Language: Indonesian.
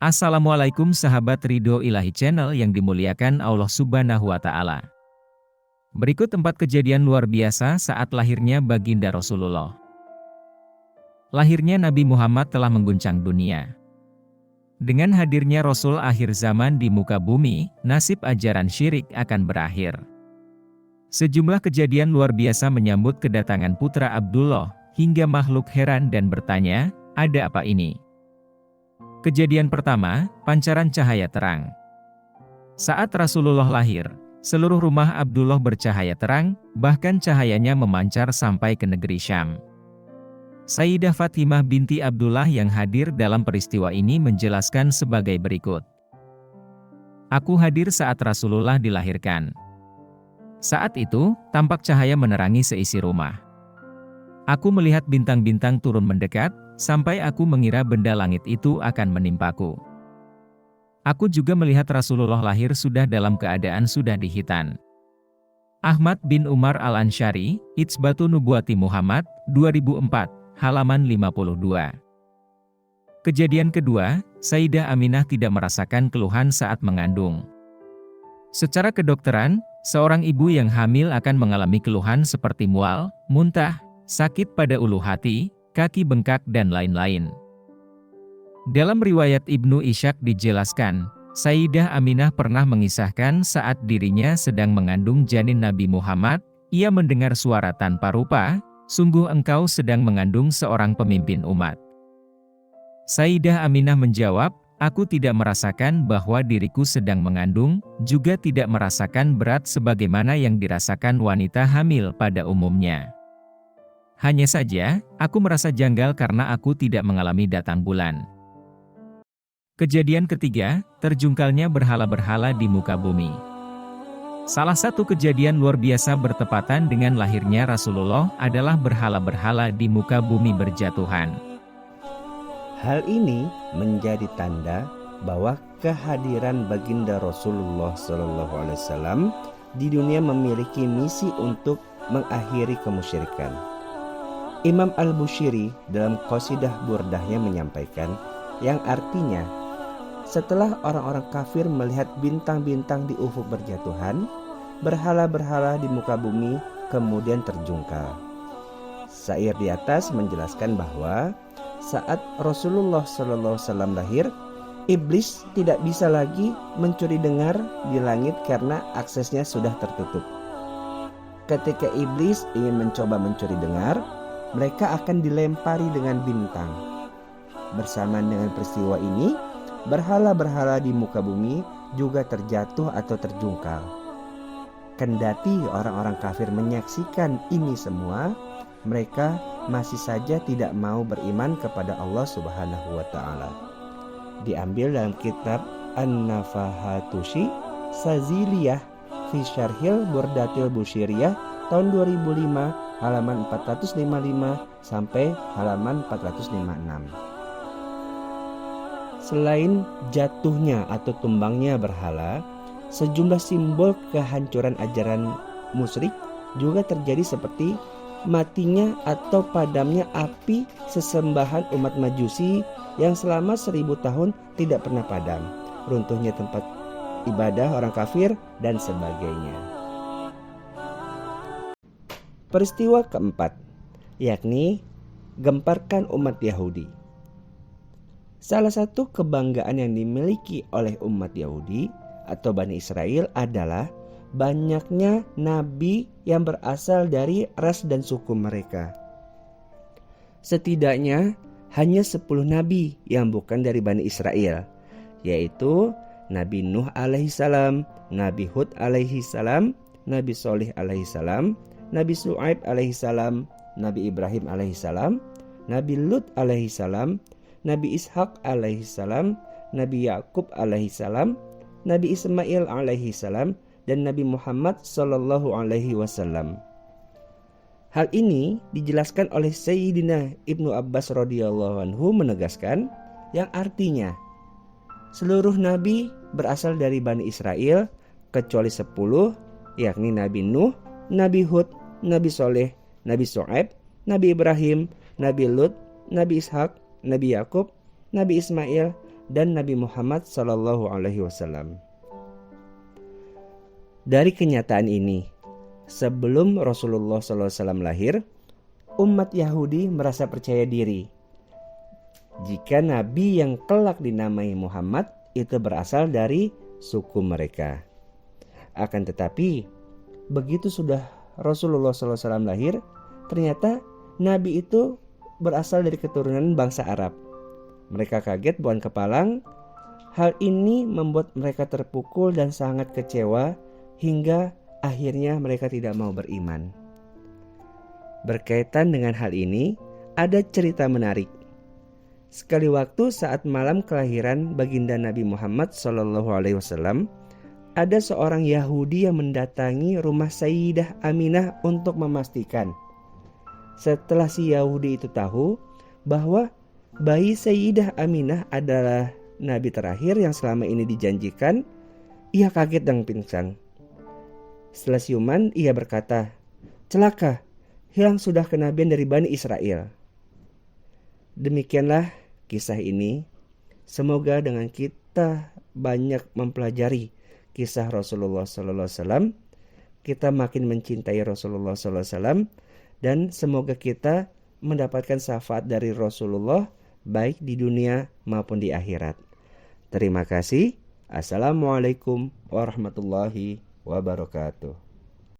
Assalamualaikum sahabat Ridho Ilahi Channel yang dimuliakan Allah Subhanahu wa Ta'ala. Berikut 4 kejadian luar biasa saat lahirnya baginda Rasulullah. Lahirnya Nabi Muhammad telah mengguncang dunia. Dengan hadirnya Rasul akhir zaman di muka bumi, nasib ajaran syirik akan berakhir. Sejumlah kejadian luar biasa menyambut kedatangan putra Abdullah, hingga makhluk heran dan bertanya, ada apa ini? Kejadian pertama, pancaran cahaya terang. Saat Rasulullah lahir, seluruh rumah Abdullah bercahaya terang, bahkan cahayanya memancar sampai ke negeri Syam. Sayyidah Fatimah binti Abdullah yang hadir dalam peristiwa ini menjelaskan sebagai berikut. Aku hadir saat Rasulullah dilahirkan. Saat itu, tampak cahaya menerangi seisi rumah. Aku melihat bintang-bintang turun mendekat, sampai aku mengira benda langit itu akan menimpaku. Aku juga melihat Rasulullah lahir sudah dalam keadaan sudah dihitan. Ahmad bin Umar Al-Ansyari, Itsbatu Nubuwati Muhammad, 2004, halaman 52. Kejadian kedua, Sayyidah Aminah tidak merasakan keluhan saat mengandung. Secara kedokteran, seorang ibu yang hamil akan mengalami keluhan seperti mual, muntah, sakit pada ulu hati, kaki bengkak dan lain-lain. Dalam riwayat Ibnu Ishaq dijelaskan, Sayyidah Aminah pernah mengisahkan saat dirinya sedang mengandung janin Nabi Muhammad, ia mendengar suara tanpa rupa, sungguh engkau sedang mengandung seorang pemimpin umat. Sayyidah Aminah menjawab, aku tidak merasakan bahwa diriku sedang mengandung, juga tidak merasakan berat sebagaimana yang dirasakan wanita hamil pada umumnya. Hanya saja, aku merasa janggal karena aku tidak mengalami datang bulan. Kejadian ketiga, terjungkalnya berhala-berhala di muka bumi. Salah satu kejadian luar biasa bertepatan dengan lahirnya Rasulullah adalah berhala-berhala di muka bumi berjatuhan. Hal ini menjadi tanda bahwa kehadiran baginda Rasulullah SAW di dunia memiliki misi untuk mengakhiri kemusyrikan. Imam Al-Bushiri dalam Qasidah Burdahnya menyampaikan, yang artinya, setelah orang-orang kafir melihat bintang-bintang di ufuk berjatuhan, berhala-berhala di muka bumi kemudian terjungkal. Syair di atas menjelaskan bahwa saat Rasulullah SAW lahir, iblis tidak bisa lagi mencuri dengar di langit karena aksesnya sudah tertutup. Ketika iblis ingin mencoba mencuri dengar, mereka akan dilempari dengan bintang. Bersamaan dengan peristiwa ini, berhala-berhala di muka bumi juga terjatuh atau terjungkal. Kendati orang-orang kafir menyaksikan ini semua, mereka masih saja tidak mau beriman kepada Allah Subhanahu wa Ta'ala. Diambil dalam kitab An-Nafahatushi Saziliyah fi Syarhil Burdatil Bushiriyah tahun 2005, halaman 455 sampai halaman 456. Selain jatuhnya atau tumbangnya berhala, sejumlah simbol kehancuran ajaran musyrik juga terjadi seperti matinya atau padamnya api sesembahan umat Majusi yang selama 1000 tahun tidak pernah padam, runtuhnya tempat ibadah orang kafir, dan sebagainya. Peristiwa keempat, yakni gemparkan umat Yahudi. Salah satu kebanggaan yang dimiliki oleh umat Yahudi atau Bani Israel adalah banyaknya nabi yang berasal dari ras dan suku mereka. Setidaknya hanya 10 nabi yang bukan dari Bani Israel, yaitu Nabi Nuh alaihissalam, Nabi Hud alaihissalam, Nabi Soleh alaihissalam, Nabi Su'aib alaihissalam, Nabi Ibrahim alaihissalam, Nabi Lut alaihissalam, Nabi Ishak alaihissalam, Nabi Yakub alaihissalam, Nabi Ismail alaihissalam, dan Nabi Muhammad sallallahu alaihi wasallam. Hal ini dijelaskan oleh Sayyidina Ibnu Abbas radhiyallahu anhu menegaskan, yang artinya seluruh nabi berasal dari Bani Israel kecuali 10, yakni Nabi Nuh, Nabi Hud, Nabi Soleh, Nabi Su'aib, Nabi Ibrahim, Nabi Lut, Nabi Ishak, Nabi Yakub, Nabi Ismail, dan Nabi Muhammad SAW. Dari kenyataan ini, sebelum Rasulullah SAW lahir, umat Yahudi merasa percaya diri jika Nabi yang kelak dinamai Muhammad itu berasal dari suku mereka. Akan tetapi, begitu sudah Rasulullah SAW lahir, ternyata Nabi itu berasal dari keturunan bangsa Arab. Mereka kaget bukan kepalang. Hal ini membuat mereka terpukul dan sangat kecewa hingga akhirnya mereka tidak mau beriman. Berkaitan dengan hal ini, ada cerita menarik. Sekali waktu saat malam kelahiran baginda Nabi Muhammad SAW, ada seorang Yahudi yang mendatangi rumah Sayyidah Aminah untuk memastikan. Setelah si Yahudi itu tahu bahwa bayi Sayyidah Aminah adalah Nabi terakhir yang selama ini dijanjikan, ia kaget dan pingsan. Setelah siuman, ia berkata, "Celaka, hilang sudah kenabian dari Bani Israel." Demikianlah kisah ini. Semoga dengan kita banyak mempelajari kisah Rasulullah SAW, kita makin mencintai Rasulullah SAW, dan semoga kita mendapatkan syafaat dari Rasulullah baik di dunia maupun di akhirat. Terima kasih. Assalamualaikum warahmatullahi wabarakatuh.